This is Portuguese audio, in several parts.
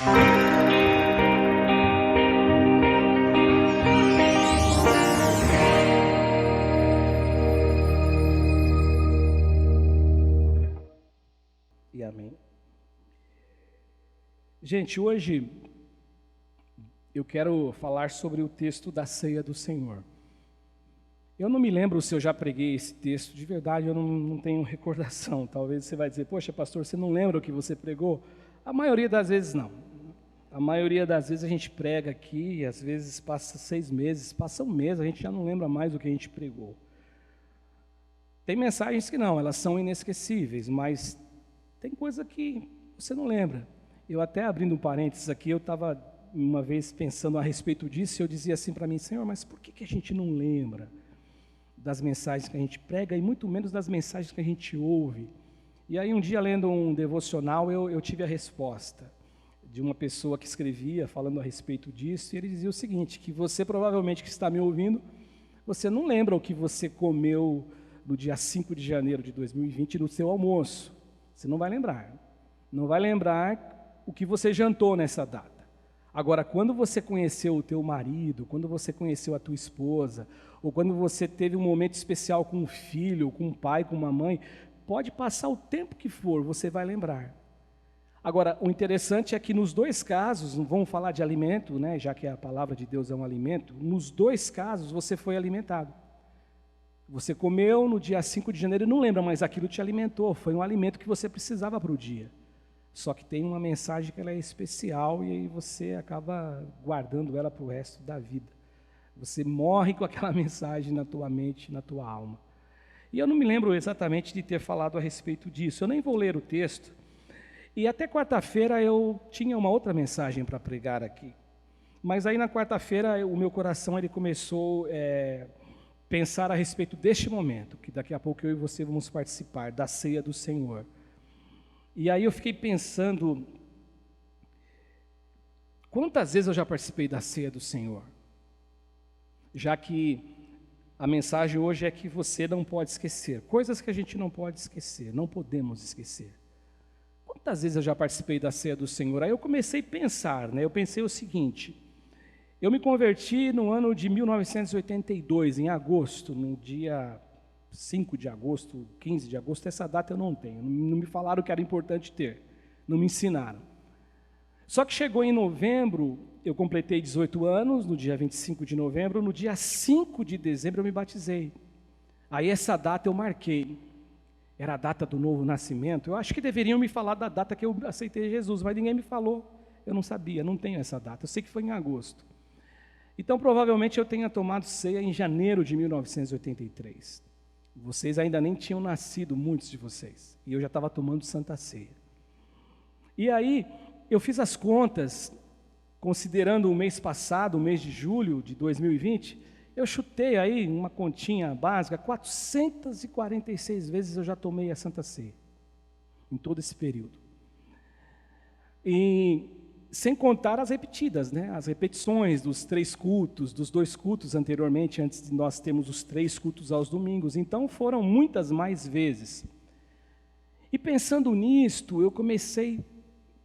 E amém. Gente, hoje eu quero falar sobre o texto da ceia do Senhor. Eu não me lembro se eu já preguei esse texto, de verdade eu não tenho recordação. Talvez você vai dizer, poxa pastor, você não lembra o que você pregou? A maioria das vezes não. A maioria das vezes a gente prega aqui e às vezes passa 6 meses, passa um mês, a gente já não lembra mais o que a gente pregou. Tem mensagens que não, elas são inesquecíveis, mas tem coisa que você não lembra. Eu até abrindo um parênteses aqui, eu estava uma vez pensando a respeito disso, e eu dizia assim para mim, Senhor, mas por que a gente não lembra das mensagens que a gente prega, e muito menos das mensagens que a gente ouve? E aí um dia, lendo um devocional, eu tive a resposta de uma pessoa que escrevia, falando a respeito disso, e ele dizia o seguinte, que você provavelmente que está me ouvindo, você não lembra o que você comeu no dia 5 de janeiro de 2020 no seu almoço. Você não vai lembrar. Não vai lembrar o que você jantou nessa data. Agora, quando você conheceu o teu marido, quando você conheceu a tua esposa, ou quando você teve um momento especial com um filho, com um pai, com uma mãe, pode passar o tempo que for, você vai lembrar. Agora, o interessante é que nos dois casos, não vamos falar de alimento, né, já que a palavra de Deus é um alimento, nos dois casos você foi alimentado. Você comeu no dia 5 de janeiro e não lembra, mas aquilo te alimentou, foi um alimento que você precisava para o dia. Só que tem uma mensagem que ela é especial e aí você acaba guardando ela para o resto da vida. Você morre com aquela mensagem na tua mente, na tua alma. E eu não me lembro exatamente de ter falado a respeito disso, eu nem vou ler o texto. E até quarta-feira eu tinha uma outra mensagem para pregar aqui. Mas aí na quarta-feira o meu coração ele começou a pensar a respeito deste momento, que daqui a pouco eu e você vamos participar da ceia do Senhor. E aí eu fiquei pensando, quantas vezes eu já participei da ceia do Senhor? Já que a mensagem hoje é que você não pode esquecer, coisas que a gente não pode esquecer, não podemos esquecer. Quantas vezes eu já participei da ceia do Senhor? Aí eu comecei a pensar, né? Eu pensei o seguinte, eu me converti no ano de 1982, em agosto, no dia 5 de agosto, 15 de agosto, essa data eu não tenho, não me falaram que era importante ter, não me ensinaram. Só que chegou em novembro, eu completei 18 anos, no dia 25 de novembro, no dia 5 de dezembro eu me batizei. Aí essa data eu marquei, era a data do novo nascimento. Eu acho que deveriam me falar da data que eu aceitei Jesus, mas ninguém me falou, eu não sabia, não tenho essa data, eu sei que foi em agosto. Então provavelmente eu tenha tomado ceia em janeiro de 1983. Vocês ainda nem tinham nascido, muitos de vocês, e eu já estava tomando Santa Ceia. E aí, eu fiz as contas, considerando o mês passado, o mês de julho de 2020, eu chutei aí uma continha básica, 446 vezes eu já tomei a Santa Ceia, em todo esse período. E sem contar as repetidas, né? As repetições dos 3 cultos, dos 2 cultos anteriormente, antes de nós termos os 3 cultos aos domingos. Então foram muitas mais vezes. E pensando nisto, eu comecei,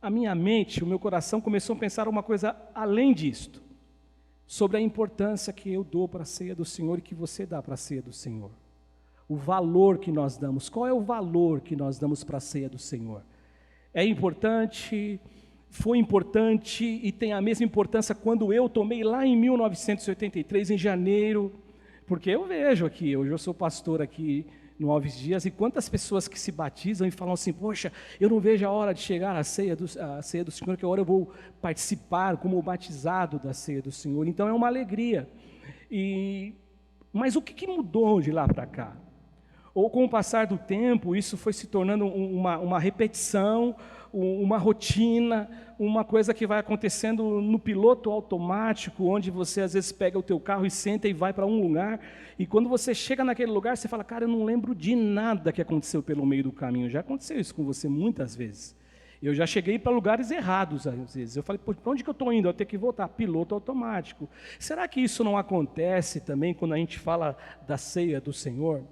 a minha mente, o meu coração começou a pensar uma coisa além disto, sobre a importância que eu dou para a ceia do Senhor e que você dá para a ceia do Senhor. O valor que nós damos, qual é o valor que nós damos para a ceia do Senhor? É importante, foi importante e tem a mesma importância quando eu tomei lá em 1983, em janeiro, porque eu vejo aqui, hoje eu sou pastor aqui no Alves Dias, e quantas pessoas que se batizam e falam assim, poxa, eu não vejo a hora de chegar à ceia do Senhor, que agora eu vou participar como batizado da ceia do Senhor. Então é uma alegria. Mas o que mudou de lá para cá? Ou com o passar do tempo, isso foi se tornando uma repetição, uma rotina, uma coisa que vai acontecendo no piloto automático, onde você às vezes pega o teu carro e senta e vai para um lugar, e quando você chega naquele lugar, você fala, cara, eu não lembro de nada que aconteceu pelo meio do caminho. Já aconteceu isso com você muitas vezes. Eu já cheguei para lugares errados às vezes. Eu falei, para onde que eu estou indo? Eu tenho que voltar, piloto automático. Será que isso não acontece também quando a gente fala da ceia do Senhor?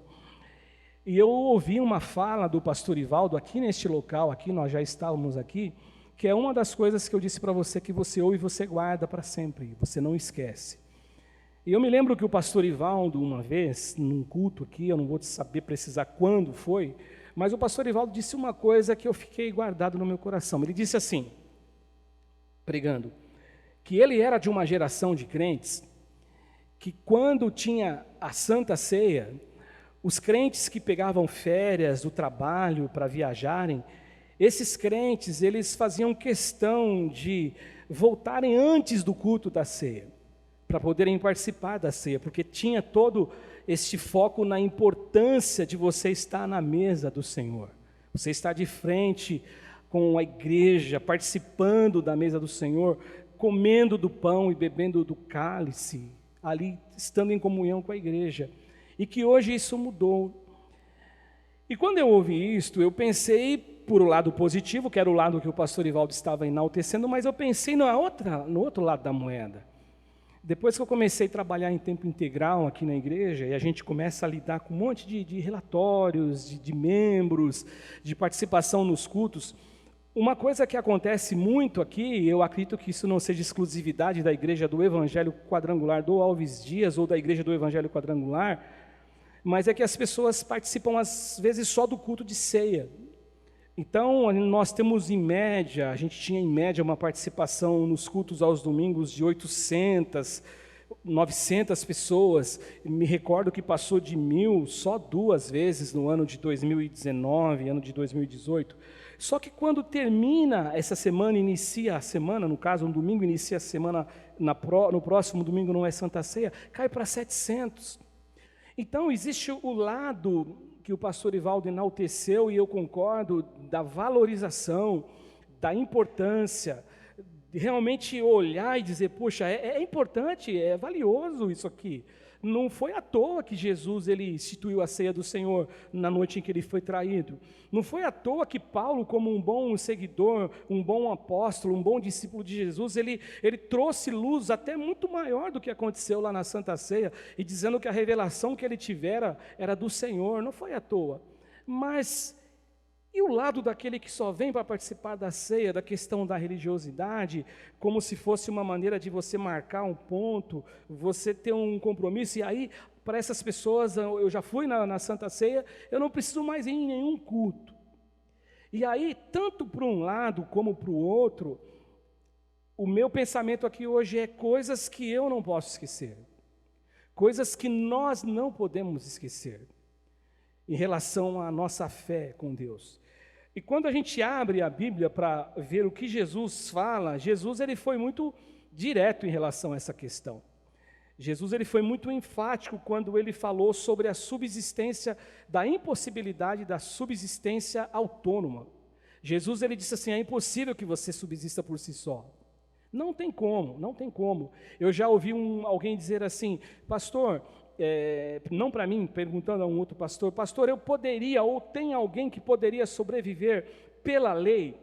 E eu ouvi uma fala do pastor Ivaldo aqui neste local, aqui nós já estávamos aqui, que é uma das coisas que eu disse para você, que você ouve e você guarda para sempre, você não esquece. E eu me lembro que o pastor Ivaldo, uma vez, num culto aqui, eu não vou saber precisar quando foi, mas o pastor Ivaldo disse uma coisa que eu fiquei guardado no meu coração. Ele disse assim, pregando, que ele era de uma geração de crentes, que quando tinha a Santa Ceia, os crentes que pegavam férias do trabalho para viajarem, esses crentes, eles faziam questão de voltarem antes do culto da ceia, para poderem participar da ceia, porque tinha todo este foco na importância de você estar na mesa do Senhor, você estar de frente com a igreja, participando da mesa do Senhor, comendo do pão e bebendo do cálice, ali estando em comunhão com a igreja, e que hoje isso mudou. E quando eu ouvi isto, eu pensei por o lado positivo, que era o lado que o pastor Ivaldo estava enaltecendo, mas eu pensei no outro lado da moeda. Depois que eu comecei a trabalhar em tempo integral aqui na igreja, e a gente começa a lidar com um monte de relatórios, de membros, de participação nos cultos, uma coisa que acontece muito aqui, eu acredito que isso não seja exclusividade da igreja do Evangelho Quadrangular do Alves Dias, ou da igreja do Evangelho Quadrangular, mas é que as pessoas participam às vezes só do culto de ceia. Então, nós temos em média, a gente tinha em média uma participação nos cultos aos domingos de 800, 900 pessoas. Me recordo que passou de 1.000 só 2 vezes no ano de 2019, ano de 2018. Só que quando termina essa semana, inicia a semana, no caso, um domingo inicia a semana, no próximo domingo não é Santa Ceia, cai para 700. Então, existe o lado que o pastor Ivaldo enalteceu, e eu concordo, da valorização, da importância, de realmente olhar e dizer, poxa, é importante, é valioso isso aqui. Não foi à toa que Jesus ele instituiu a ceia do Senhor na noite em que ele foi traído. Não foi à toa que Paulo, como um bom seguidor, um bom apóstolo, um bom discípulo de Jesus, ele trouxe luz até muito maior do que aconteceu lá na Santa Ceia, e dizendo que a revelação que ele tivera era do Senhor. Não foi à toa. Mas e o lado daquele que só vem para participar da ceia, da questão da religiosidade, como se fosse uma maneira de você marcar um ponto, você ter um compromisso, e aí, para essas pessoas, eu já fui na Santa Ceia, eu não preciso mais ir em nenhum culto. E aí, tanto para um lado como para o outro, o meu pensamento aqui hoje é coisas que eu não posso esquecer, coisas que nós não podemos esquecer, em relação à nossa fé com Deus. E quando a gente abre a Bíblia para ver o que Jesus fala, Jesus ele foi muito direto em relação a essa questão. Jesus ele foi muito enfático quando ele falou sobre a subsistência, da impossibilidade da subsistência autônoma. Jesus ele disse assim, é impossível que você subsista por si só. Não tem como, não tem como. Eu já ouvi alguém dizer assim, pastor, não para mim, perguntando a um outro pastor, pastor, eu poderia, ou tem alguém que poderia sobreviver pela lei?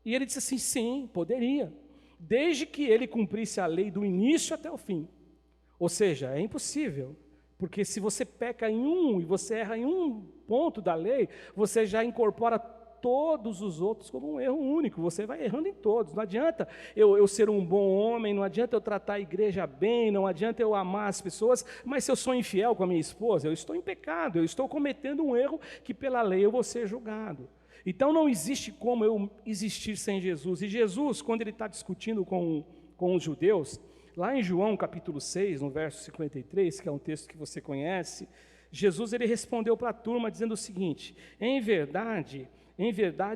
E ele disse assim, sim, poderia, desde que ele cumprisse a lei do início até o fim. Ou seja, é impossível, porque se você peca em um e você erra em um ponto da lei, você já incorpora todos os outros como um erro único, você vai errando em todos. Não adianta eu ser um bom homem, não adianta eu tratar a igreja bem, não adianta eu amar as pessoas, mas se eu sou infiel com a minha esposa, eu estou em pecado, eu estou cometendo um erro que pela lei eu vou ser julgado. Então não existe como eu existir sem Jesus. E Jesus, quando ele está discutindo com os judeus, lá em João capítulo 6, no verso 53, que é um texto que você conhece, Jesus ele respondeu para a turma dizendo o seguinte, em verdade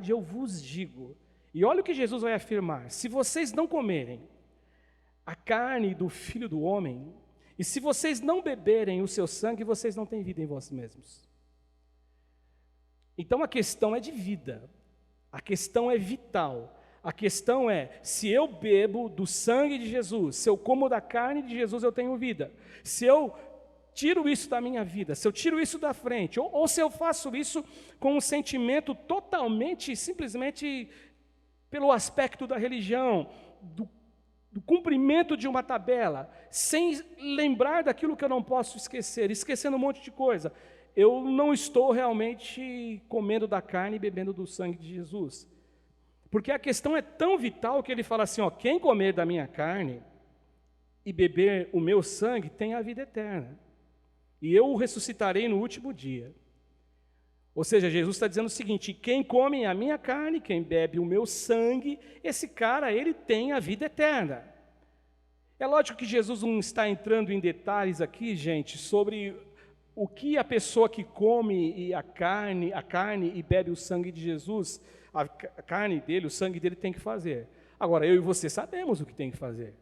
eu vos digo, e olha o que Jesus vai afirmar, se vocês não comerem a carne do Filho do Homem, e se vocês não beberem o seu sangue, vocês não têm vida em vós mesmos. Então a questão é de vida, a questão é vital, a questão é, se eu bebo do sangue de Jesus, se eu como da carne de Jesus, eu tenho vida. Se eu tiro isso da minha vida, se eu tiro isso da frente, ou se eu faço isso com um sentimento totalmente, simplesmente pelo aspecto da religião, do cumprimento de uma tabela, sem lembrar daquilo que eu não posso esquecer, esquecendo um monte de coisa, eu não estou realmente comendo da carne e bebendo do sangue de Jesus. Porque a questão é tão vital que ele fala assim, ó, quem comer da minha carne e beber o meu sangue tem a vida eterna, e eu o ressuscitarei no último dia. Ou seja, Jesus está dizendo o seguinte, quem come a minha carne, quem bebe o meu sangue, esse cara, ele tem a vida eterna. É lógico que Jesus não está entrando em detalhes aqui, gente, sobre o que a pessoa que come a carne e bebe o sangue de Jesus, a carne dele, o sangue dele tem que fazer. Agora, eu e você sabemos o que tem que fazer.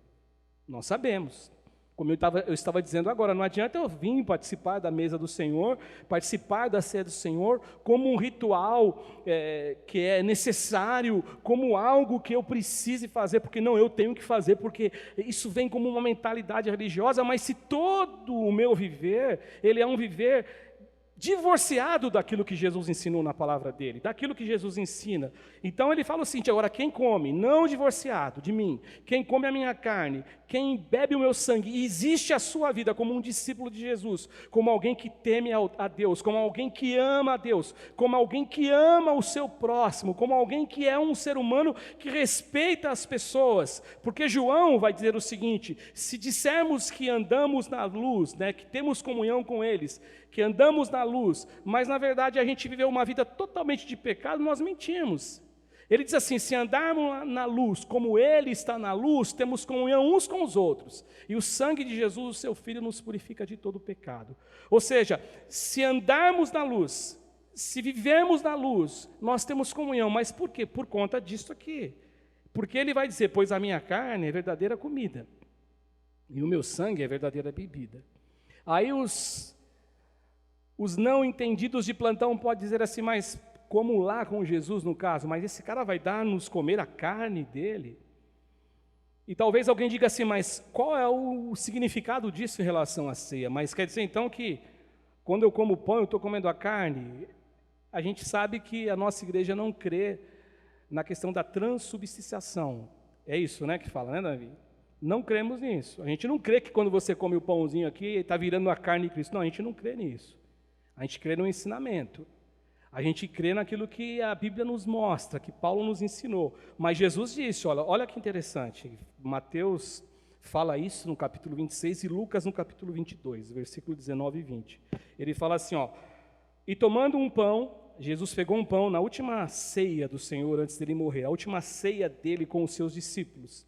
Nós sabemos. Como eu estava dizendo agora, não adianta eu vir participar da mesa do Senhor, participar da ceia do Senhor, como um ritual que é necessário, como algo que eu precise fazer, porque não, eu tenho que fazer, porque isso vem como uma mentalidade religiosa, mas se todo o meu viver, ele é um viver divorciado daquilo que Jesus ensinou na palavra dele, daquilo que Jesus ensina. Então ele fala o seguinte, agora quem come, não divorciado de mim, quem come a minha carne, quem bebe o meu sangue, e existe a sua vida como um discípulo de Jesus, como alguém que teme a Deus, como alguém que ama a Deus, como alguém que ama o seu próximo, como alguém que é um ser humano que respeita as pessoas, porque João vai dizer o seguinte, se dissermos que andamos na luz, que temos comunhão com eles, que andamos na luz, mas na verdade a gente viveu uma vida totalmente de pecado, nós mentimos. Ele diz assim, se andarmos na luz, como Ele está na luz, temos comunhão uns com os outros, e o sangue de Jesus, o seu Filho, nos purifica de todo pecado. Ou seja, se andarmos na luz, se vivemos na luz, nós temos comunhão, mas por quê? Por conta disso aqui. Porque Ele vai dizer, pois a minha carne é verdadeira comida, e o meu sangue é verdadeira bebida. Aí os não entendidos de plantão podem dizer assim, mas como lá com Jesus no caso, mas esse cara vai dar-nos comer a carne dele? E talvez alguém diga assim, mas qual é o significado disso em relação à ceia? Mas quer dizer então que quando eu como pão, eu estou comendo a carne? A gente sabe que a nossa igreja não crê na questão da transubstanciação. É isso, que fala, Davi? Não cremos nisso. A gente não crê que quando você come o pãozinho aqui, está virando a carne de Cristo. Não, a gente não crê nisso. A gente crê no ensinamento. A gente crê naquilo que a Bíblia nos mostra, que Paulo nos ensinou. Mas Jesus disse, olha que interessante, Mateus fala isso no capítulo 26 e Lucas no capítulo 22, versículo 19 e 20. Ele fala assim, e tomando um pão, Jesus pegou um pão na última ceia do Senhor antes dele morrer, a última ceia dele com os seus discípulos.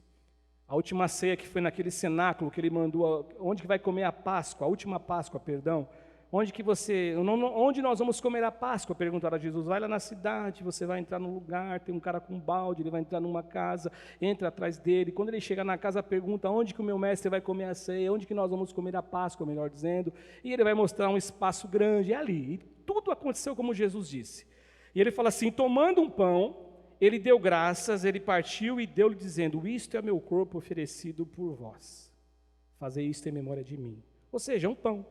A última ceia que foi naquele cenáculo que ele mandou, onde que vai comer a Páscoa, a última Páscoa, perdão. Onde nós vamos comer a Páscoa? Perguntaram a Jesus. Vai lá na cidade, você vai entrar num lugar, tem um cara com um balde, ele vai entrar numa casa, entra atrás dele. Quando ele chega na casa, pergunta onde que o meu mestre vai comer a ceia, onde que nós vamos comer a Páscoa, melhor dizendo. E ele vai mostrar um espaço grande, é ali. E tudo aconteceu como Jesus disse. E ele fala assim, tomando um pão, ele deu graças, ele partiu e deu-lhe dizendo, isto é meu corpo oferecido por vós. Fazei isto em memória de mim. Ou seja, um pão.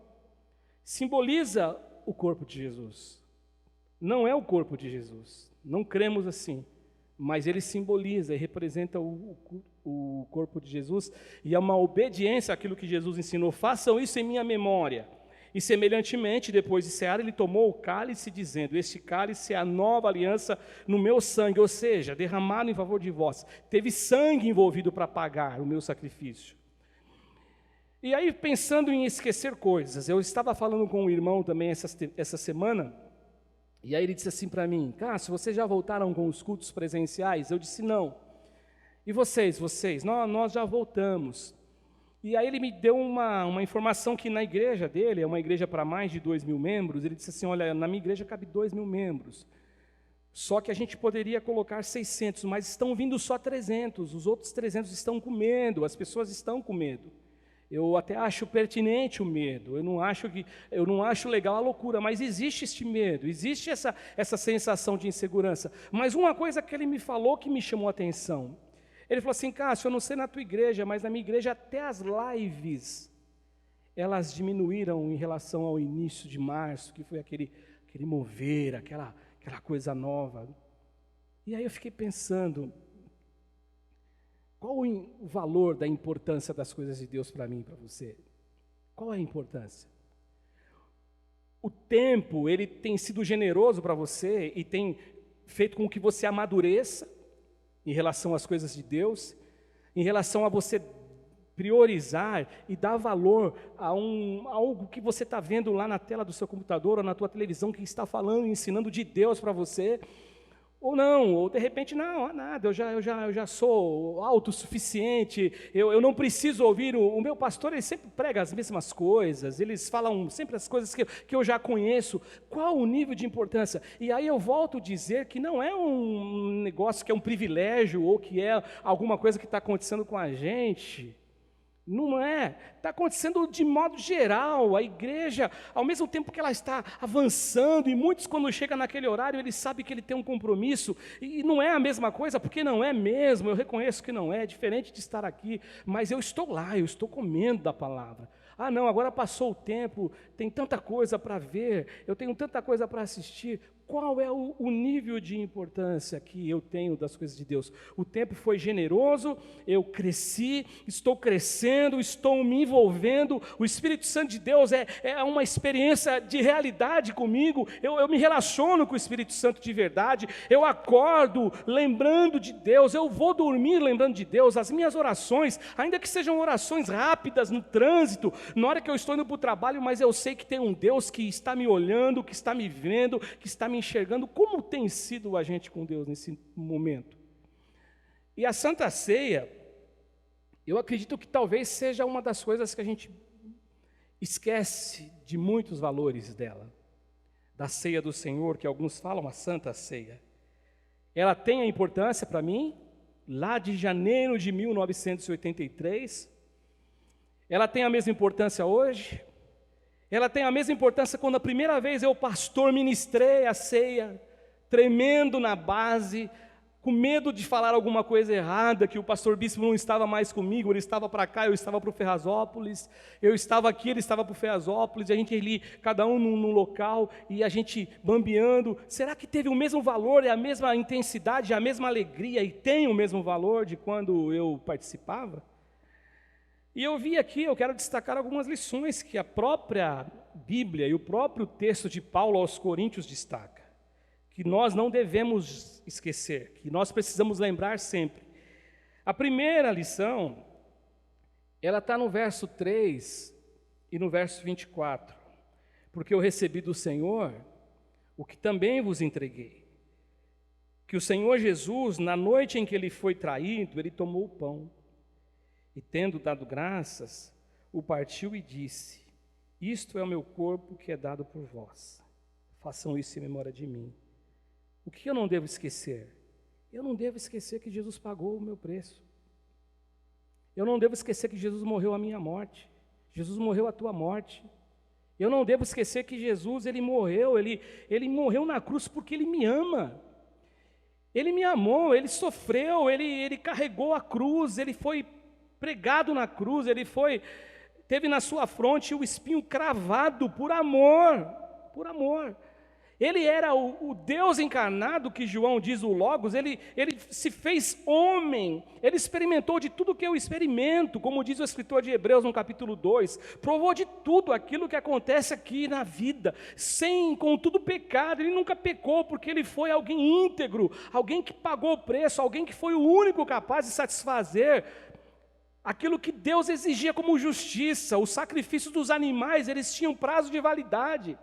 Simboliza o corpo de Jesus. Não é o corpo de Jesus, não cremos assim, mas ele simboliza e representa o corpo de Jesus, e é uma obediência àquilo que Jesus ensinou, façam isso em minha memória. E semelhantemente, depois de cear, ele tomou o cálice dizendo, este cálice é a nova aliança no meu sangue, ou seja, derramado em favor de vós, teve sangue envolvido para pagar o meu sacrifício. E aí, pensando em esquecer coisas, eu estava falando com um irmão também essa semana, e aí ele disse assim para mim, Cássio, vocês já voltaram com os cultos presenciais? Eu disse, não. E vocês? Nós já voltamos. E aí ele me deu uma informação que na igreja dele, é uma igreja para mais de 2.000 membros, ele disse assim, olha, na minha igreja cabe 2.000 membros, só que a gente poderia colocar 600, mas estão vindo só 300, os outros 300 estão com medo, as pessoas estão com medo. Eu até acho pertinente o medo, eu não acho legal a loucura, mas existe este medo, existe essa sensação de insegurança. Mas uma coisa que ele me falou que me chamou a atenção, ele falou assim, Cássio, eu não sei na tua igreja, mas na minha igreja até as lives, elas diminuíram em relação ao início de março, que foi aquele mover, aquela coisa nova. E aí eu fiquei pensando, qual o valor da importância das coisas de Deus para mim e para você? Qual é a importância? O tempo, ele tem sido generoso para você e tem feito com que você amadureça, em relação às coisas de Deus, em relação a você priorizar e dar valor a algo que você está vendo lá na tela do seu computador ou na tua televisão que está falando, ensinando de Deus para você, ou não, ou de repente, não, nada, eu já sou autossuficiente, eu não preciso ouvir, o meu pastor, ele sempre prega as mesmas coisas, eles falam sempre as coisas que eu já conheço. Qual o nível de importância? E aí eu volto a dizer que não é um negócio que é um privilégio, ou que é alguma coisa que está acontecendo com a gente. Não é, está acontecendo de modo geral. A igreja, ao mesmo tempo que ela está avançando, e muitos quando chegam naquele horário, eles sabem que ele tem um compromisso, e não é a mesma coisa, porque não é mesmo, eu reconheço que não é diferente de estar aqui, mas eu estou lá, eu estou comendo da palavra. Ah não, agora passou o tempo, tem tanta coisa para ver, eu tenho tanta coisa para assistir. Qual é o nível de importância que eu tenho das coisas de Deus? O tempo foi generoso, eu cresci, estou crescendo, estou me envolvendo. O Espírito Santo de Deus é uma experiência de realidade comigo. Eu me relaciono com o Espírito Santo de verdade. Eu acordo lembrando de Deus, eu vou dormir lembrando de Deus. As minhas orações, ainda que sejam orações rápidas no trânsito, na hora que eu estou indo para o trabalho, mas eu sei que tem um Deus que está me olhando, que está me vendo, que está me enxergando. Como tem sido a gente com Deus nesse momento? E a Santa Ceia, eu acredito que talvez seja uma das coisas que a gente esquece de muitos valores dela, da ceia do Senhor, que alguns falam a Santa Ceia. Ela tem a importância para mim, lá de janeiro de 1983, ela tem a mesma importância hoje. Ela tem a mesma importância quando a primeira vez eu, pastor, ministrei a ceia, tremendo na base, com medo de falar alguma coisa errada, que o pastor bispo não estava mais comigo, ele estava para cá, eu estava para o Ferrazópolis, eu estava aqui, ele estava para o Ferrazópolis, e a gente ali, cada um num local, e a gente bambeando. Será que teve o mesmo valor, a mesma intensidade, a mesma alegria, e tem o mesmo valor de quando eu participava? E eu vi aqui, eu quero destacar algumas lições que a própria Bíblia e o próprio texto de Paulo aos Coríntios destaca, que nós não devemos esquecer, que nós precisamos lembrar sempre. A primeira lição, ela está no verso 3 e no verso 24. Porque eu recebi do Senhor o que também vos entreguei, que o Senhor Jesus, na noite em que ele foi traído, ele tomou o pão, e tendo dado graças, o partiu e disse: isto é o meu corpo que é dado por vós. Façam isso em memória de mim. O que eu não devo esquecer? Eu não devo esquecer que Jesus pagou o meu preço. Eu não devo esquecer que Jesus morreu a minha morte. Jesus morreu a tua morte. Eu não devo esquecer que Jesus, ele morreu na cruz porque ele me ama. Ele me amou, ele sofreu, ele carregou a cruz, ele foi pregado na cruz, teve na sua fronte o espinho cravado por amor, por amor. Ele era o Deus encarnado, que João diz o Logos, ele se fez homem, ele experimentou de tudo que eu experimento, como diz o escritor de Hebreus no capítulo 2, provou de tudo aquilo que acontece aqui na vida, contudo pecado, ele nunca pecou, porque ele foi alguém íntegro, alguém que pagou o preço, alguém que foi o único capaz de satisfazer aquilo que Deus exigia como justiça. Os sacrifícios dos animais, eles tinham prazo de validade.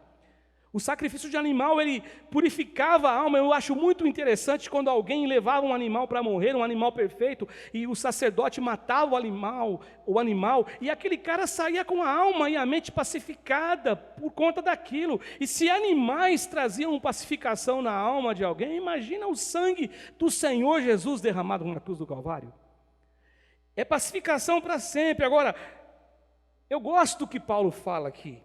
O sacrifício de animal, ele purificava a alma. Eu acho muito interessante quando alguém levava um animal para morrer, um animal perfeito, e o sacerdote matava o animal, e aquele cara saía com a alma e a mente pacificada por conta daquilo. E se animais traziam pacificação na alma de alguém, imagina o sangue do Senhor Jesus derramado na cruz do Calvário. É pacificação para sempre. Agora, eu gosto do que Paulo fala aqui.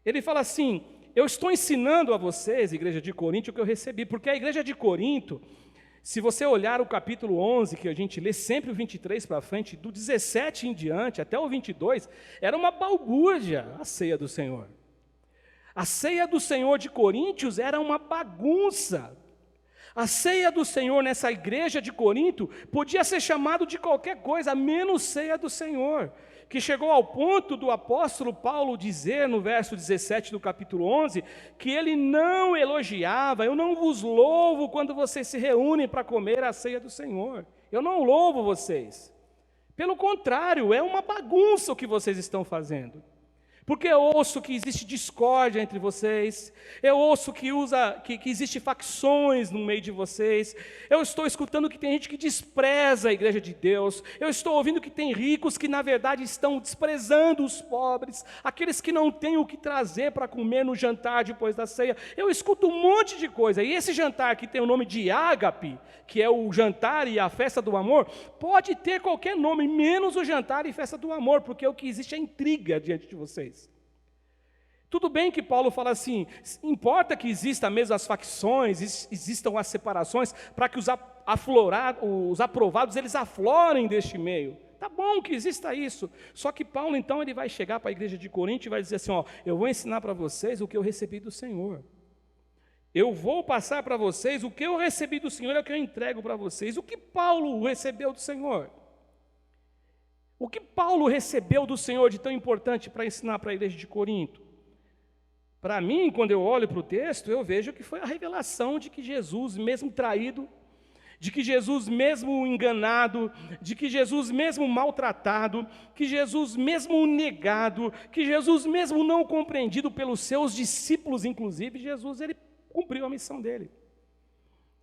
Ele fala assim: eu estou ensinando a vocês, igreja de Corinto, o que eu recebi, porque a igreja de Corinto, se você olhar o capítulo 11, que a gente lê sempre o 23 para frente, do 17 em diante até o 22, era uma balbúrdia a ceia do Senhor. A ceia do Senhor de Coríntios era uma bagunça. A ceia do Senhor nessa igreja de Corinto podia ser chamado de qualquer coisa, menos ceia do Senhor, que chegou ao ponto do apóstolo Paulo dizer no verso 17 do capítulo 11, que ele não elogiava: eu não vos louvo quando vocês se reúnem para comer a ceia do Senhor, eu não louvo vocês, pelo contrário, é uma bagunça o que vocês estão fazendo. Porque eu ouço que existe discórdia entre vocês, eu ouço que existe facções no meio de vocês, eu estou escutando que tem gente que despreza a igreja de Deus, eu estou ouvindo que tem ricos que na verdade estão desprezando os pobres, aqueles que não têm o que trazer para comer no jantar depois da ceia. Eu escuto um monte de coisa, e esse jantar que tem o nome de ágape, que é o jantar e a festa do amor, pode ter qualquer nome, menos o jantar e festa do amor, porque o que existe é intriga diante de vocês. Tudo bem que Paulo fala assim, importa que existam mesmo as facções, existam as separações, para que os aprovados, eles aflorem deste meio. Tá bom que exista isso, só que Paulo então ele vai chegar para a igreja de Corinto e vai dizer assim, eu vou ensinar para vocês o que eu recebi do Senhor. Eu vou passar para vocês o que eu recebi do Senhor, é o que eu entrego para vocês. O que Paulo recebeu do Senhor? O que Paulo recebeu do Senhor de tão importante para ensinar para a igreja de Corinto? Para mim, quando eu olho para o texto, eu vejo que foi a revelação de que Jesus, mesmo traído, de que Jesus, mesmo enganado, de que Jesus, mesmo maltratado, que Jesus, mesmo negado, que Jesus, mesmo não compreendido pelos seus discípulos, inclusive, Jesus, ele cumpriu a missão dele.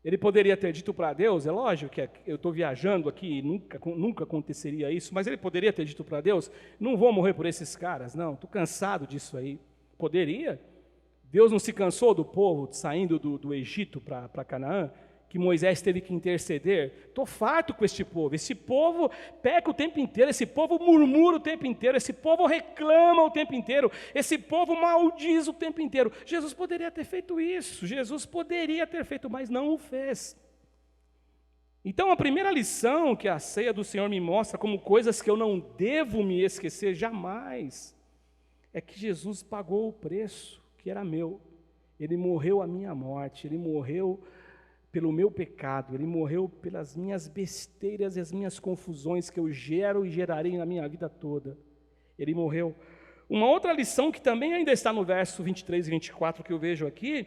Ele poderia ter dito para Deus, é lógico que eu estou viajando aqui, nunca aconteceria isso, mas ele poderia ter dito para Deus, não vou morrer por esses caras, não, estou cansado disso aí. Poderia. Deus não se cansou do povo saindo do Egito para Canaã, que Moisés teve que interceder? Estou farto com esse povo peca o tempo inteiro, esse povo murmura o tempo inteiro, esse povo reclama o tempo inteiro, esse povo maldiz o tempo inteiro. Jesus poderia ter feito isso, Jesus poderia ter feito, mas não o fez. Então a primeira lição que a ceia do Senhor me mostra como coisas que eu não devo me esquecer jamais, é que Jesus pagou o preço que era meu. Ele morreu a minha morte, Ele morreu pelo meu pecado, Ele morreu pelas minhas besteiras e as minhas confusões que eu gero e gerarei na minha vida toda. Ele morreu. Uma outra lição que também ainda está no verso 23 e 24 que eu vejo aqui,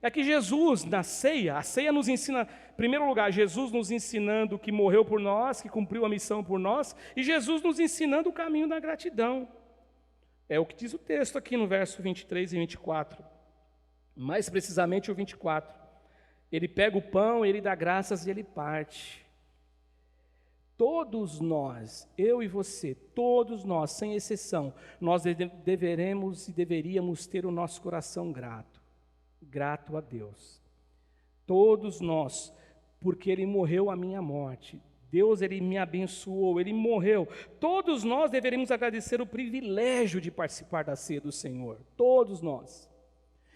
é que Jesus, na ceia, a ceia nos ensina, em primeiro lugar, Jesus nos ensinando que morreu por nós, que cumpriu a missão por nós, e Jesus nos ensinando o caminho da gratidão. É o que diz o texto aqui no verso 23 e 24. Mais precisamente o 24. Ele pega o pão, ele dá graças e ele parte. Todos nós, eu e você, todos nós, sem exceção, nós deveremos e deveríamos ter o nosso coração grato a Deus. Todos nós, porque Ele morreu a minha morte. Deus, Ele me abençoou, Ele morreu. Todos nós deveríamos agradecer o privilégio de participar da ceia do Senhor. Todos nós.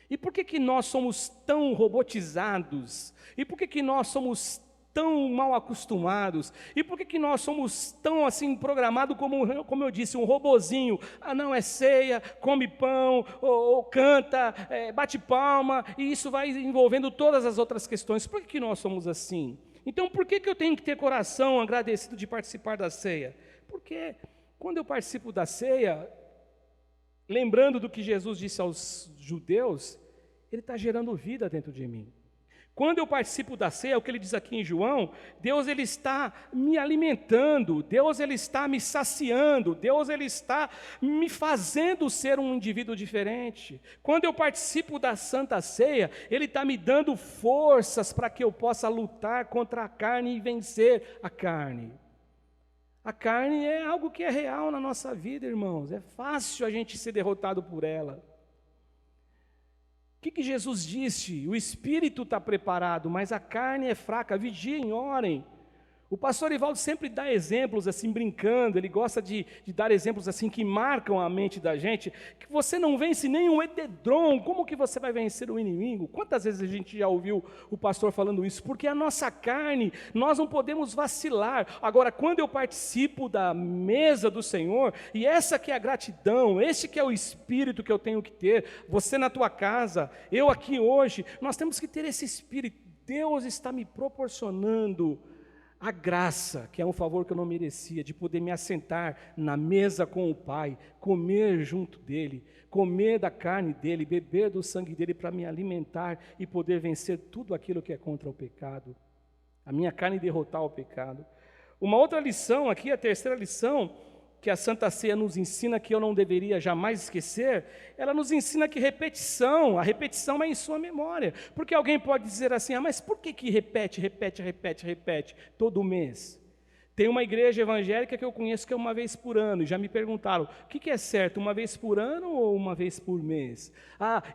E por que nós somos tão robotizados? E por que nós somos tão mal acostumados? E por que nós somos tão assim programados como eu disse, um robozinho? Ah, não, é ceia, come pão, ou canta, bate palma, e isso vai envolvendo todas as outras questões. Por que nós somos assim? Então, por que eu tenho que ter coração agradecido de participar da ceia? Porque quando eu participo da ceia, lembrando do que Jesus disse aos judeus, Ele está gerando vida dentro de mim. Quando eu participo da ceia, o que ele diz aqui em João, Deus ele está me alimentando, Deus ele está me saciando, Deus ele está me fazendo ser um indivíduo diferente. Quando eu participo da Santa Ceia, Ele está me dando forças para que eu possa lutar contra a carne e vencer a carne. A carne é algo que é real na nossa vida, irmãos, é fácil a gente ser derrotado por ela. O que Jesus disse? O espírito está preparado, mas a carne é fraca. Vigiem, orem. O pastor Ivaldo sempre dá exemplos assim, brincando, ele gosta de dar exemplos assim que marcam a mente da gente, que você não vence nem um edredom, como que você vai vencer o inimigo? Quantas vezes a gente já ouviu o pastor falando isso? Porque a nossa carne, nós não podemos vacilar. Agora, quando eu participo da mesa do Senhor, e essa que é a gratidão, esse que é o espírito que eu tenho que ter, você na tua casa, eu aqui hoje, nós temos que ter esse espírito Deus está me proporcionando a graça, que é um favor que eu não merecia, de poder me assentar na mesa com o Pai, comer junto dele, comer da carne dele, beber do sangue dele para me alimentar e poder vencer tudo aquilo que é contra o pecado. A minha carne derrotar o pecado. Uma outra lição aqui, a terceira lição, que a Santa Ceia nos ensina, que eu não deveria jamais esquecer, ela nos ensina que a repetição é em sua memória. Porque alguém pode dizer assim, mas por que repete todo mês? Tem uma igreja evangélica que eu conheço que é uma vez por ano, e já me perguntaram, o que é certo, uma vez por ano ou uma vez por mês?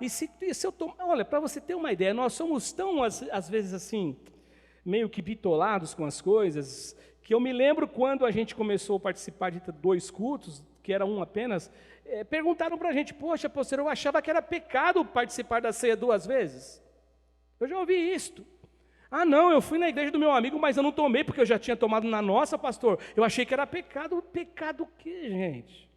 E se eu tomo... Olha, para você ter uma ideia, nós somos tão, às vezes assim, meio que bitolados com as coisas, que eu me lembro quando a gente começou a participar de 2 cultos, que era um apenas, perguntaram para a gente, poxa, pastor, eu achava que era pecado participar da ceia 2 vezes. Eu já ouvi isto. Não, eu fui na igreja do meu amigo, mas eu não tomei, porque eu já tinha tomado na nossa, pastor. Eu achei que era pecado. Pecado o quê, gente?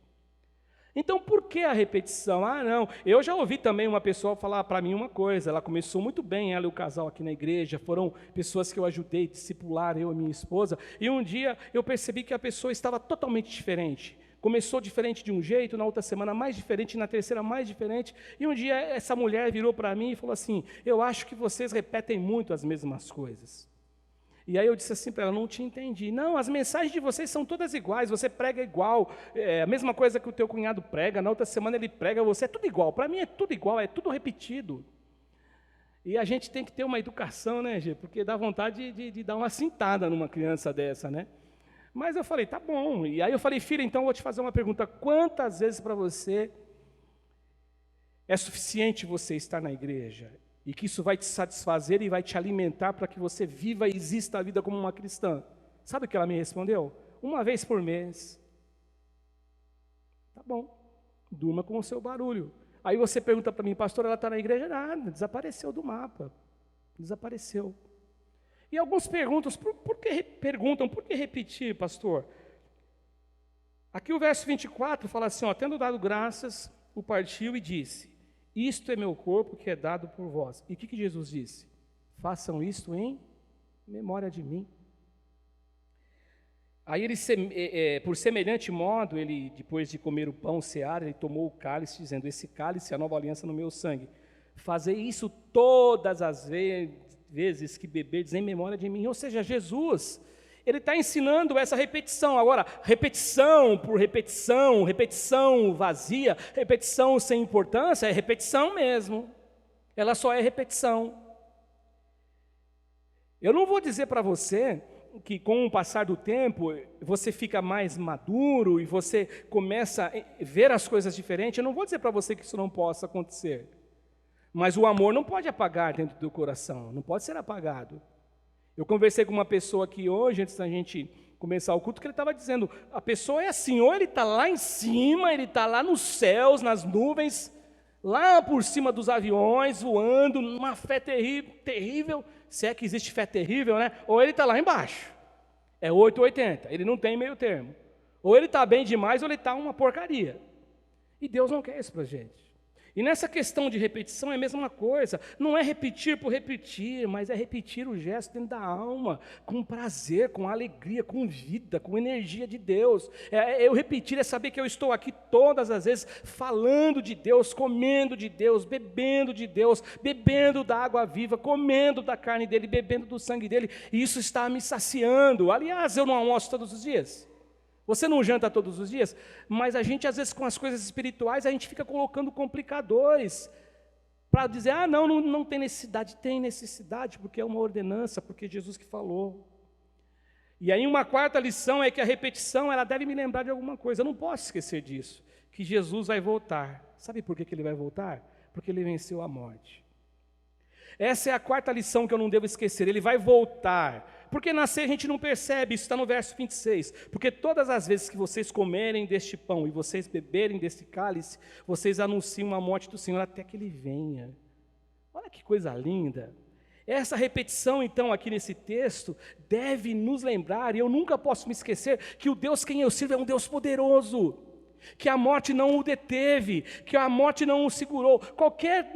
Então, por que a repetição? Não, eu já ouvi também uma pessoa falar para mim uma coisa, ela começou muito bem, ela e o casal aqui na igreja, foram pessoas que eu ajudei a discipular, eu e minha esposa, e um dia eu percebi que a pessoa estava totalmente diferente. Começou diferente de um jeito, na outra semana mais diferente, na terceira mais diferente, e um dia essa mulher virou para mim e falou assim, eu acho que vocês repetem muito as mesmas coisas. E aí eu disse assim para ela, não te entendi. Não, as mensagens de vocês são todas iguais, você prega igual, a mesma coisa que o teu cunhado prega, na outra semana ele prega, você é tudo igual. Para mim é tudo igual, é tudo repetido. E a gente tem que ter uma educação, né, Gê? Porque dá vontade de dar uma cintada numa criança dessa, né? Mas eu falei, tá bom. E aí eu falei, filha, então eu vou te fazer uma pergunta. Quantas vezes para você é suficiente você estar na igreja? E que isso vai te satisfazer e vai te alimentar para que você viva e exista a vida como uma cristã. Sabe o que ela me respondeu? 1 vez por mês. Tá bom, durma com o seu barulho. Aí você pergunta para mim, pastor, ela está na igreja? Nada, desapareceu do mapa. Desapareceu. E alguns perguntam, por que repetir, pastor? Aqui o verso 24 fala assim, tendo dado graças, o partiu e disse, isto é meu corpo que é dado por vós. E o que Jesus disse? Façam isto em memória de mim. Aí ele, por semelhante modo, ele, depois de comer o pão, cear, ele tomou o cálice, dizendo, esse cálice é a nova aliança no meu sangue. Fazei isso todas as vezes que beberdes em memória de mim. Ou seja, Jesus, ele está ensinando essa repetição. Agora, repetição por repetição, repetição vazia, repetição sem importância, é repetição mesmo. Ela só é repetição. Eu não vou dizer para você que com o passar do tempo, você fica mais maduro e você começa a ver as coisas diferentes. Eu não vou dizer para você que isso não possa acontecer. Mas o amor não pode apagar dentro do coração, não pode ser apagado. Eu conversei com uma pessoa aqui hoje, antes da gente começar o culto, que ele estava dizendo, a pessoa é assim, ou ele está lá em cima, ele está lá nos céus, nas nuvens, lá por cima dos aviões, voando, numa fé terrível, se é que existe fé terrível, né? Ou ele está lá embaixo, é 880, ele não tem meio termo. Ou ele está bem demais, ou ele está uma porcaria. E Deus não quer isso para a gente. E nessa questão de repetição é a mesma coisa, não é repetir por repetir, mas é repetir o gesto dentro da alma, com prazer, com alegria, com vida, com energia de Deus. Eu repetir é saber que eu estou aqui todas as vezes falando de Deus, comendo de Deus, bebendo da água viva, comendo da carne dele, bebendo do sangue dele, e isso está me saciando. Aliás, eu não almoço todos os dias. Você não janta todos os dias, mas a gente, às vezes, com as coisas espirituais, a gente fica colocando complicadores para dizer, não tem necessidade. Tem necessidade, porque é uma ordenança, porque é Jesus que falou. E aí uma quarta lição é que a repetição, ela deve me lembrar de alguma coisa. Eu não posso esquecer disso, que Jesus vai voltar. Sabe por que ele vai voltar? Porque ele venceu a morte. Essa é a quarta lição que eu não devo esquecer, ele vai voltar. Porque nascer a gente não percebe, isso está no verso 26. Porque todas as vezes que vocês comerem deste pão e vocês beberem deste cálice, vocês anunciam a morte do Senhor até que Ele venha. Olha que coisa linda. Essa repetição, então, aqui nesse texto, deve nos lembrar, e eu nunca posso me esquecer, que o Deus quem eu sirvo é um Deus poderoso. que a morte não o deteve, que a morte não o segurou. Qualquer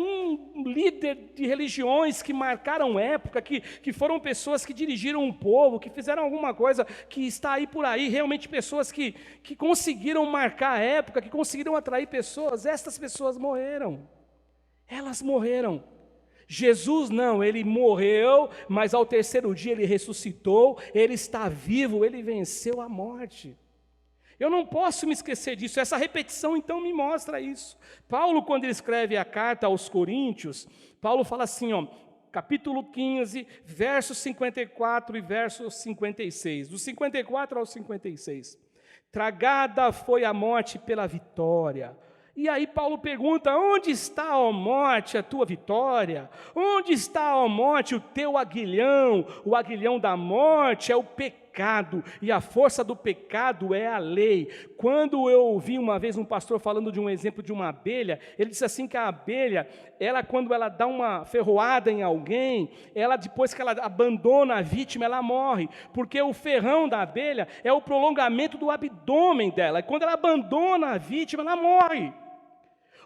líder de religiões que marcaram época, que foram pessoas que dirigiram um povo, que fizeram alguma coisa, que está aí por aí, realmente pessoas que conseguiram marcar a época, que conseguiram atrair pessoas, estas pessoas morreram. Elas morreram. Jesus não, ele morreu, mas ao terceiro dia ele ressuscitou, ele está vivo, ele venceu a morte. Eu não posso me esquecer disso, essa repetição então me mostra isso. Paulo, quando ele escreve a carta aos Coríntios, Paulo fala assim, ó, capítulo 15, versos 54 e verso 56, do 54 ao 56. Tragada foi a morte pela vitória. E aí Paulo pergunta, onde está, ó morte, a tua vitória? Onde está, ó morte, o teu aguilhão? O aguilhão da morte é o pecado, e a força do pecado é a lei. Quando eu ouvi uma vez um pastor falando de um exemplo de uma abelha, ele disse assim que a abelha, ela quando ela dá uma ferroada em alguém, ela depois que ela abandona a vítima, ela morre, porque o ferrão da abelha é o prolongamento do abdômen dela, e quando ela abandona a vítima, ela morre.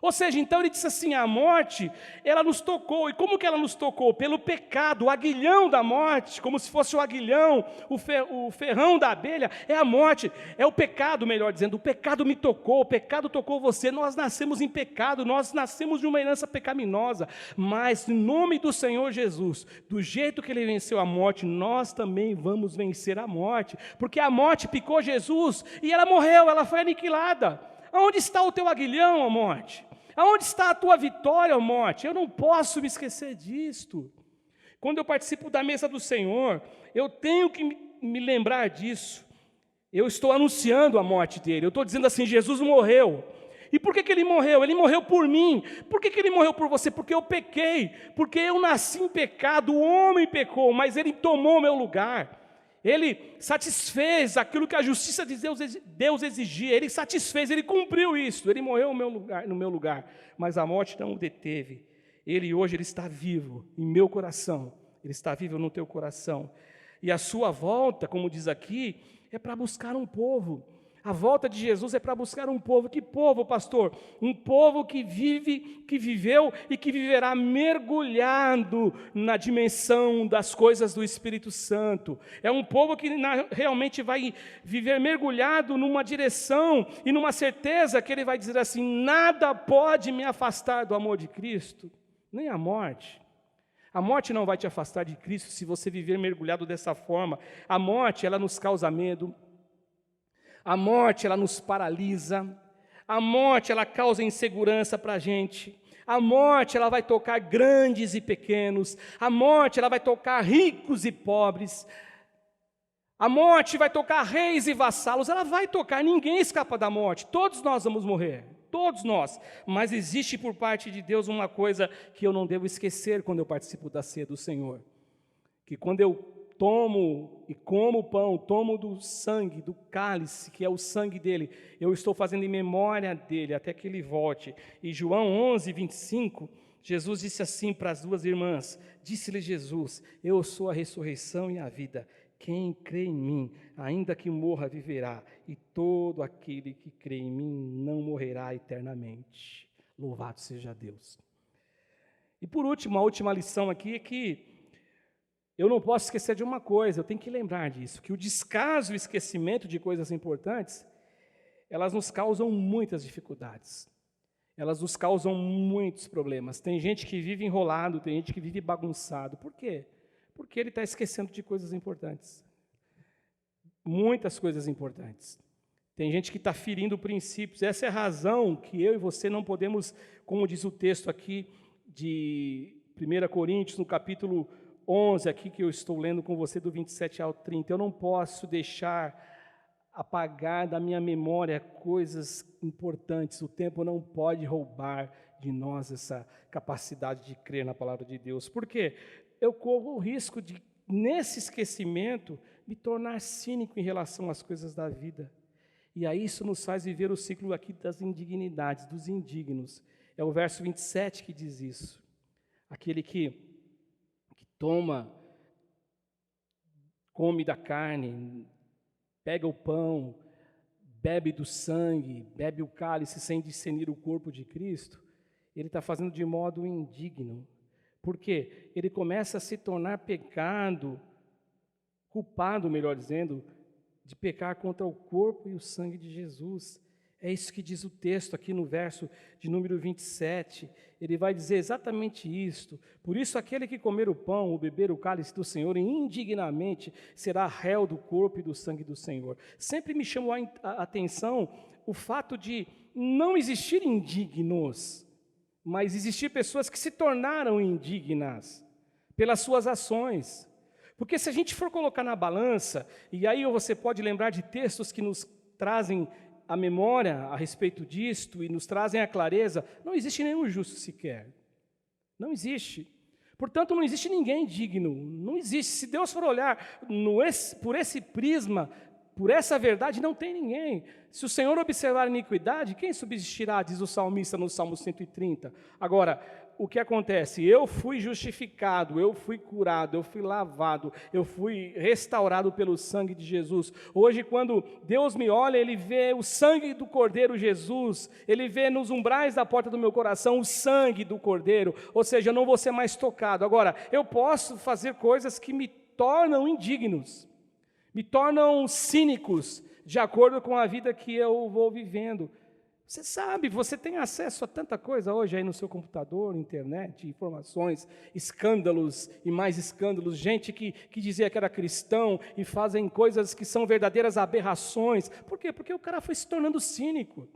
Ou seja, então ele disse assim, a morte, ela nos tocou, e como que ela nos tocou? Pelo pecado, o aguilhão da morte, como se fosse o aguilhão, o ferrão da abelha, é a morte, é o pecado, melhor dizendo, o pecado me tocou, o pecado tocou você, nós nascemos em pecado, nós nascemos de uma herança pecaminosa, mas em nome do Senhor Jesus, do jeito que ele venceu a morte, nós também vamos vencer a morte, porque a morte picou Jesus, e ela morreu, ela foi aniquilada. Aonde está o teu aguilhão, ó morte? Aonde está a tua vitória, ó morte? Eu não posso me esquecer disto. Quando eu participo da mesa do Senhor, eu tenho que me lembrar disso. Eu estou anunciando a morte dele. Eu estou dizendo assim, Jesus morreu. E por que ele morreu? Ele morreu por mim. Por que ele morreu por você? Porque eu pequei. Porque eu nasci em pecado, o homem pecou, mas ele tomou o meu lugar. Ele satisfez aquilo que a justiça de Deus exigia, ele satisfez, ele cumpriu isso, ele morreu no meu lugar, mas a morte não o deteve. Hoje ele está vivo em meu coração, ele está vivo no teu coração. E a sua volta, como diz aqui, é para buscar um povo. A volta de Jesus é para buscar um povo. Que povo, pastor? Um povo que viveu e que viverá mergulhado na dimensão das coisas do Espírito Santo. É um povo que realmente vai viver mergulhado numa direção e numa certeza que ele vai dizer assim, nada pode me afastar do amor de Cristo, nem a morte. A morte não vai te afastar de Cristo se você viver mergulhado dessa forma. A morte, ela nos causa medo. A morte, ela nos paralisa. A morte, ela causa insegurança para a gente. A morte, ela vai tocar grandes e pequenos. A morte, ela vai tocar ricos e pobres. A morte vai tocar reis e vassalos. Ela vai tocar, ninguém escapa da morte. Todos nós vamos morrer. Todos nós. Mas existe por parte de Deus uma coisa que eu não devo esquecer quando eu participo da ceia do Senhor. Que quando eu tomo e como o pão, tomo do sangue, do cálice, que é o sangue dele, eu estou fazendo em memória dele, até que ele volte. E João 11, 25, Jesus disse assim para as duas irmãs, disse-lhe Jesus, eu sou a ressurreição e a vida, quem crê em mim, ainda que morra, viverá, e todo aquele que crê em mim não morrerá eternamente. Louvado seja Deus. E por último, a última lição aqui é que eu não posso esquecer de uma coisa, eu tenho que lembrar disso, que o descaso e o esquecimento de coisas importantes, elas nos causam muitas dificuldades, elas nos causam muitos problemas. Tem gente que vive enrolado, tem gente que vive bagunçado. Por quê? Porque ele está esquecendo de coisas importantes, muitas coisas importantes. Tem gente que está ferindo princípios, essa é a razão que eu e você não podemos, como diz o texto aqui de 1 Coríntios, no capítulo 11, aqui que eu estou lendo com você, do 27 ao 30, eu não posso deixar apagar da minha memória coisas importantes, o tempo não pode roubar de nós essa capacidade de crer na palavra de Deus, porque eu corro o risco de, nesse esquecimento, me tornar cínico em relação às coisas da vida, e aí isso nos faz viver o ciclo aqui das indignidades, dos indignos, é o verso 27 que diz isso, aquele que come da carne, pega o pão, bebe do sangue, bebe o cálice sem discernir o corpo de Cristo, ele está fazendo de modo indigno. Por quê? Ele começa a se tornar pecado, culpado, melhor dizendo, de pecar contra o corpo e o sangue de Jesus. É isso que diz o texto aqui no verso de número 27. Ele vai dizer exatamente isto. Por isso, aquele que comer o pão ou beber o cálice do Senhor indignamente será réu do corpo e do sangue do Senhor. Sempre me chamou a atenção o fato de não existir indignos, mas existir pessoas que se tornaram indignas pelas suas ações. Porque se a gente for colocar na balança, e aí você pode lembrar de textos que nos trazem a memória a respeito disto e nos trazem a clareza, não existe nenhum justo sequer. Não existe. Portanto, não existe ninguém digno. Não existe. Se Deus for olhar por esse prisma, por essa verdade, não tem ninguém. Se o Senhor observar a iniquidade, quem subsistirá, diz o salmista no Salmo 130. Agora, o que acontece? Eu fui justificado, eu fui curado, eu fui lavado, eu fui restaurado pelo sangue de Jesus. Hoje, quando Deus me olha, Ele vê o sangue do Cordeiro Jesus, Ele vê nos umbrais da porta do meu coração o sangue do Cordeiro, ou seja, eu não vou ser mais tocado. Agora, eu posso fazer coisas que me tornam indignos, me tornam cínicos, de acordo com a vida que eu vou vivendo. Você sabe, você tem acesso a tanta coisa hoje aí no seu computador, internet, informações, escândalos e mais escândalos, gente que dizia que era cristão e fazem coisas que são verdadeiras aberrações. Por quê? Porque o cara foi se tornando cínico,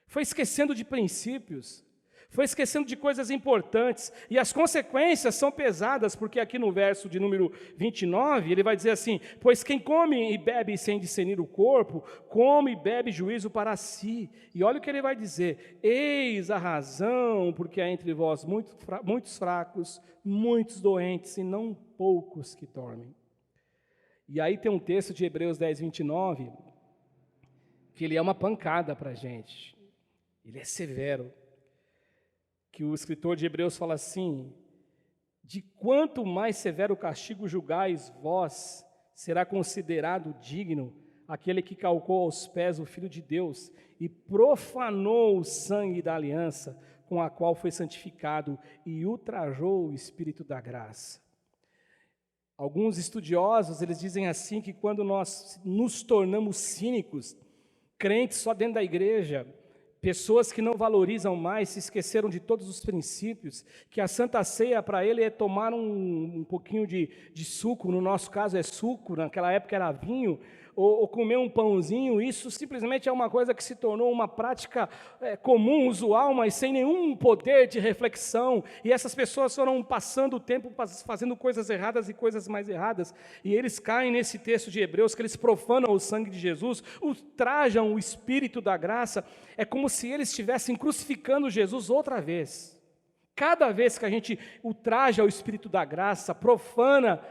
foi esquecendo de princípios, foi esquecendo de coisas importantes, e as consequências são pesadas, porque aqui no verso de número 29, ele vai dizer assim: pois quem come e bebe sem discernir o corpo, come e bebe juízo para si. E olha o que ele vai dizer: eis a razão, porque há entre vós muitos fracos, muitos doentes, e não poucos que dormem. E aí tem um texto de Hebreus 10, 29, que ele é uma pancada para a gente, ele é severo, que o escritor de Hebreus fala assim: de quanto mais severo castigo julgais vós, será considerado digno aquele que calcou aos pés o Filho de Deus e profanou o sangue da aliança com a qual foi santificado e ultrajou o Espírito da graça. Alguns estudiosos, eles dizem assim, que quando nós nos tornamos cínicos, crentes só dentro da igreja, pessoas que não valorizam mais, se esqueceram de todos os princípios, que a Santa Ceia para ele é tomar um pouquinho de suco, no nosso caso é suco, naquela época era vinho, ou comer um pãozinho. Isso simplesmente é uma coisa que se tornou uma prática comum, usual, mas sem nenhum poder de reflexão, e essas pessoas foram passando o tempo fazendo coisas erradas e coisas mais erradas, e eles caem nesse texto de Hebreus, que eles profanam o sangue de Jesus, ultrajam o Espírito da graça. É como se eles estivessem crucificando Jesus outra vez. Cada vez que a gente ultraja o Espírito da graça, profana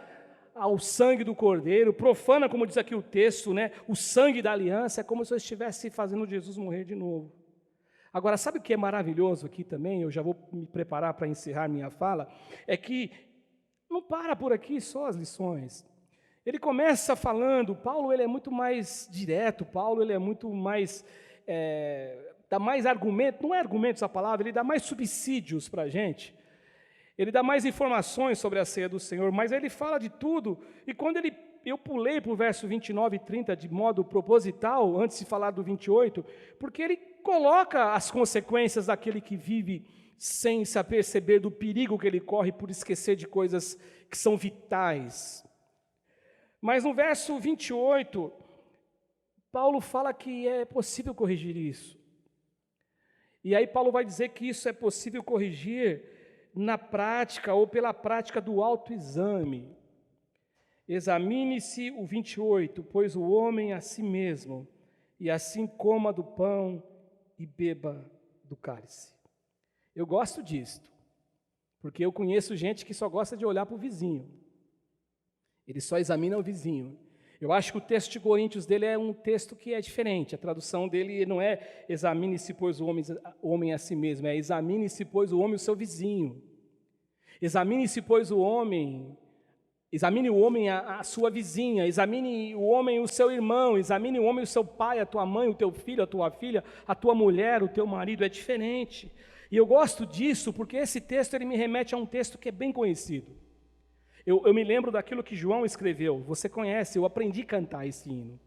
ao sangue do Cordeiro, profana, como diz aqui o texto, né, o sangue da aliança, é como se eu estivesse fazendo Jesus morrer de novo. Agora, sabe o que é maravilhoso aqui também? Eu já vou me preparar para encerrar minha fala. É que não para por aqui só as lições. Ele começa falando, Paulo ele é muito mais direto, Paulo ele é muito mais, dá mais argumentos, não é argumentos a palavra, ele dá mais subsídios para a gente. Ele dá mais informações sobre a ceia do Senhor, mas ele fala de tudo, e quando eu pulei para o verso 29 e 30 de modo proposital, antes de falar do 28, porque ele coloca as consequências daquele que vive sem se aperceber do perigo que ele corre por esquecer de coisas que são vitais. Mas no verso 28, Paulo fala que é possível corrigir isso. E aí Paulo vai dizer que isso é possível corrigir na prática ou pela prática do autoexame. Examine-se o 28, pois o homem a si mesmo, e assim coma do pão e beba do cálice. Eu gosto disto, porque eu conheço gente que só gosta de olhar para o vizinho. Ele só examina o vizinho. Eu acho que o texto de Coríntios dele é um texto que é diferente. A tradução dele não é examine-se, pois o homem a si mesmo, é examine-se, pois o homem o seu vizinho. Examine-se, pois o homem Examine o homem a sua vizinha, examine o homem o seu irmão, examine o homem o seu pai, a tua mãe, o teu filho, a tua filha, a tua mulher, o teu marido, é diferente. E eu gosto disso porque esse texto ele me remete a um texto que é bem conhecido. Eu me lembro daquilo que João escreveu, você conhece, eu aprendi a cantar esse hino,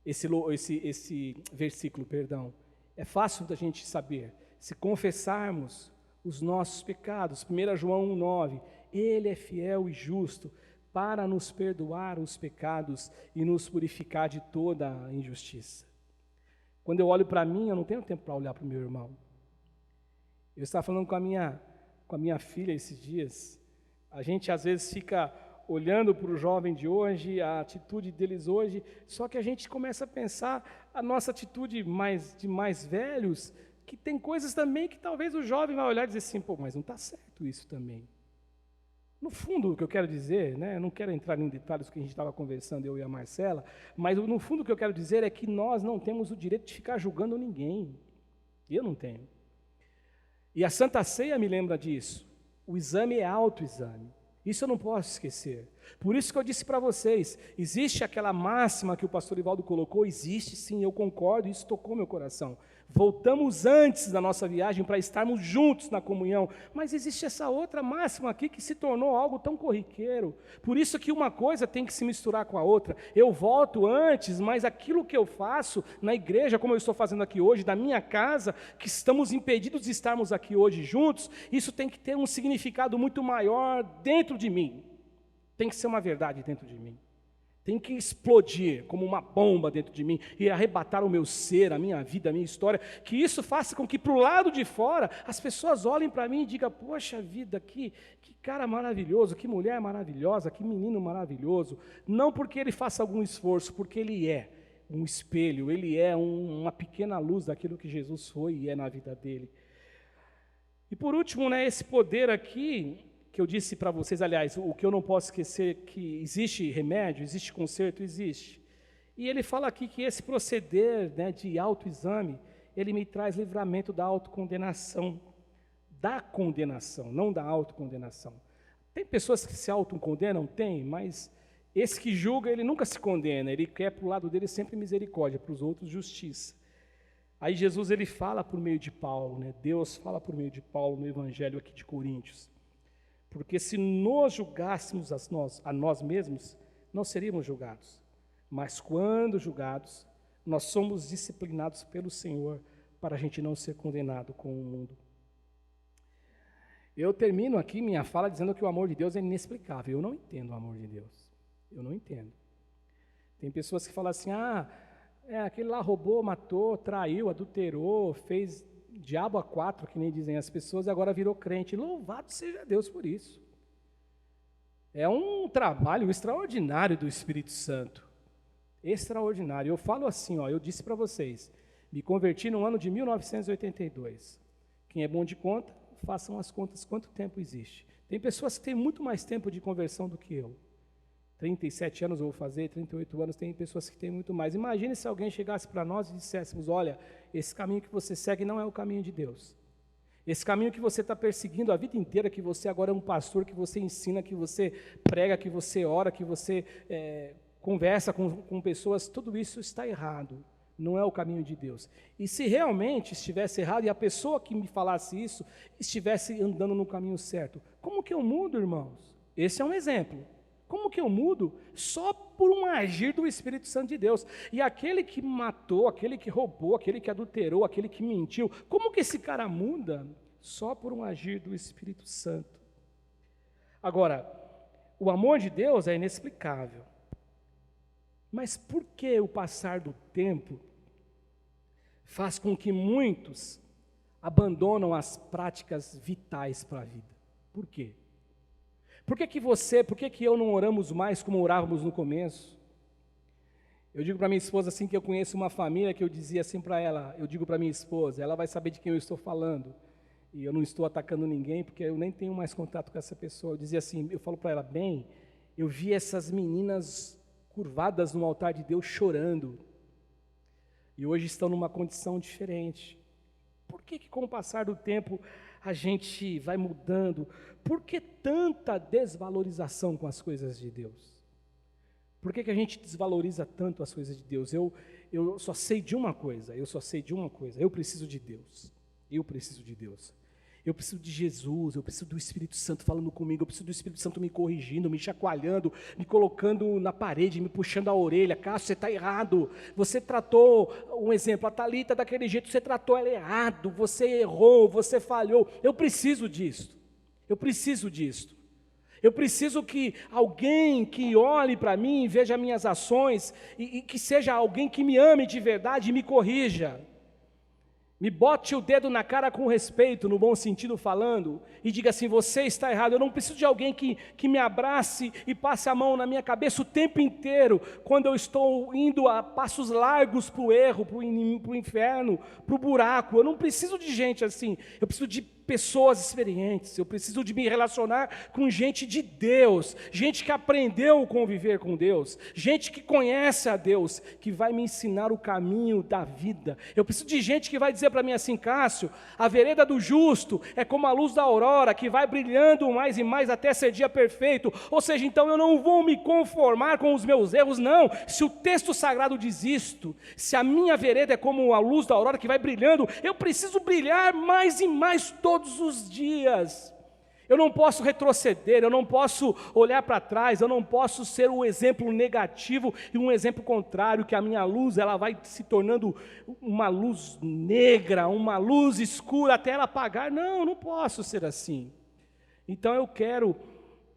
esse versículo, perdão. É fácil da gente saber, se confessarmos os nossos pecados, 1 João 1,9, Ele é fiel e justo para nos perdoar os pecados e nos purificar de toda a injustiça. Quando eu olho para mim, eu não tenho tempo para olhar para o meu irmão. Eu estava falando com a minha filha esses dias, a gente às vezes fica olhando para o jovem de hoje, a atitude deles hoje, só que a gente começa a pensar a nossa atitude de mais velhos, que tem coisas também que talvez o jovem vai olhar e dizer assim, pô, mas não está certo isso também. No fundo, o que eu quero dizer, né, eu não quero entrar em detalhes que a gente estava conversando, eu e a Marcela, mas no fundo o que eu quero dizer é que nós não temos o direito de ficar julgando ninguém. Eu não tenho. E a Santa Ceia me lembra disso. O exame é autoexame. Isso eu não posso esquecer. Por isso que eu disse para vocês, existe aquela máxima que o pastor Ivaldo colocou, existe sim, eu concordo, isso tocou meu coração. Voltamos antes da nossa viagem para estarmos juntos na comunhão, mas existe essa outra máxima aqui que se tornou algo tão corriqueiro. Por isso que uma coisa tem que se misturar com a outra. Eu volto antes, mas aquilo que eu faço na igreja, como eu estou fazendo aqui hoje, da minha casa, que estamos impedidos de estarmos aqui hoje juntos, isso tem que ter um significado muito maior dentro de mim. Tem que ser uma verdade dentro de mim. Tem que explodir como uma bomba dentro de mim e arrebatar o meu ser, a minha vida, a minha história. Que isso faça com que para o lado de fora as pessoas olhem para mim e digam, poxa vida, que cara maravilhoso, que mulher maravilhosa, que menino maravilhoso. Não porque ele faça algum esforço, porque ele é um espelho, ele é uma pequena luz daquilo que Jesus foi e é na vida dele. E por último, né, esse poder aqui, que eu disse para vocês, aliás, o que eu não posso esquecer, que existe remédio, existe conserto, existe. E ele fala aqui que esse proceder, né, de autoexame, ele me traz livramento da autocondenação, não da autocondenação. Tem pessoas que se autocondenam? Tem, mas esse que julga, ele nunca se condena, ele quer para o lado dele sempre misericórdia, para os outros justiça. Aí Jesus ele fala por meio de Paulo, né? Deus fala por meio de Paulo no Evangelho aqui de Coríntios. Porque se nós julgássemos a nós mesmos, não seríamos julgados. Mas quando julgados, nós somos disciplinados pelo Senhor para a gente não ser condenado com o mundo. Eu termino aqui minha fala dizendo que o amor de Deus é inexplicável. Eu não entendo o amor de Deus. Eu não entendo. Tem pessoas que falam assim, aquele lá roubou, matou, traiu, adulterou, fez diabo a quatro, que nem dizem as pessoas, e agora virou crente. Louvado seja Deus por isso. É um trabalho extraordinário do Espírito Santo. Extraordinário. Eu falo assim, eu disse para vocês, me converti no ano de 1982. Quem é bom de conta, façam as contas quanto tempo existe. Tem pessoas que têm muito mais tempo de conversão do que eu. 37 anos eu vou fazer, 38 anos, tem pessoas que têm muito mais. Imagine se alguém chegasse para nós e disséssemos, olha, esse caminho que você segue não é o caminho de Deus. Esse caminho que você está perseguindo a vida inteira, que você agora é um pastor, que você ensina, que você prega, que você ora, que você conversa com pessoas, tudo isso está errado. Não é o caminho de Deus. E se realmente estivesse errado e a pessoa que me falasse isso estivesse andando no caminho certo, como que eu mudo, irmãos? Esse é um exemplo. Como que eu mudo? Só por um agir do Espírito Santo de Deus. E aquele que matou, aquele que roubou, aquele que adulterou, aquele que mentiu, como que esse cara muda? Só por um agir do Espírito Santo. Agora, o amor de Deus é inexplicável. Mas por que o passar do tempo faz com que muitos abandonam as práticas vitais para a vida? Por quê? Por que eu não oramos mais como orávamos no começo? Eu digo para minha esposa assim que eu conheço uma família que eu dizia assim para ela, eu digo para minha esposa, ela vai saber de quem eu estou falando. E eu não estou atacando ninguém, porque eu nem tenho mais contato com essa pessoa. Eu dizia assim, eu falo para ela, eu vi essas meninas curvadas no altar de Deus chorando. E hoje estão numa condição diferente. Por que com o passar do tempo a gente vai mudando. Por que tanta desvalorização com as coisas de Deus? Por que a gente desvaloriza tanto as coisas de Deus? Eu só sei de uma coisa, eu preciso de Deus, eu preciso de Deus. Eu preciso de Jesus, eu preciso do Espírito Santo falando comigo, eu preciso do Espírito Santo me corrigindo, me chacoalhando, me colocando na parede, me puxando a orelha. Cássio, você está errado, você tratou, um exemplo, a Thalita daquele jeito, você tratou ela errado, você errou, você falhou. Eu preciso disso, eu preciso disso. Eu preciso que alguém que olhe para mim, veja minhas ações, e que seja alguém que me ame de verdade e me corrija. Me bote o dedo na cara com respeito, no bom sentido falando, e diga assim, você está errado. Eu não preciso de alguém que me abrace e passe a mão na minha cabeça o tempo inteiro, quando eu estou indo a passos largos para o erro, para o inferno, para o buraco. Eu não preciso de gente assim, eu preciso de pessoas experientes, eu preciso de me relacionar com gente de Deus, gente que aprendeu a conviver com Deus, gente que conhece a Deus, que vai me ensinar o caminho da vida. Eu preciso de gente que vai dizer para mim assim, Cássio, a vereda do justo é como a luz da aurora, que vai brilhando mais e mais até ser dia perfeito. Ou seja, então eu não vou me conformar com os meus erros, não. Se o texto sagrado diz isto, se a minha vereda é como a luz da aurora que vai brilhando, eu preciso brilhar mais e mais todos os dias. Eu não posso retroceder, eu não posso olhar para trás, eu não posso ser um exemplo negativo e um exemplo contrário, que a minha luz ela vai se tornando uma luz negra, uma luz escura até ela apagar. Não, não posso ser assim. Então eu quero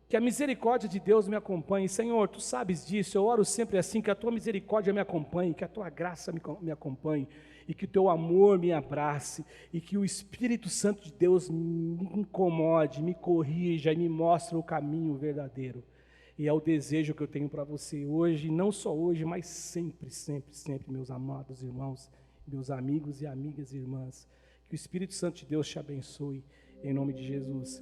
que a misericórdia de Deus me acompanhe. Senhor, Tu sabes disso, eu oro sempre assim, que a Tua misericórdia me acompanhe, que a Tua graça me acompanhe, e que o Teu amor me abrace, e que o Espírito Santo de Deus me incomode, me corrija e me mostre o caminho verdadeiro. E é o desejo que eu tenho para você hoje, não só hoje, mas sempre, sempre, sempre, meus amados irmãos, meus amigos e amigas e irmãs. Que o Espírito Santo de Deus te abençoe, em nome de Jesus.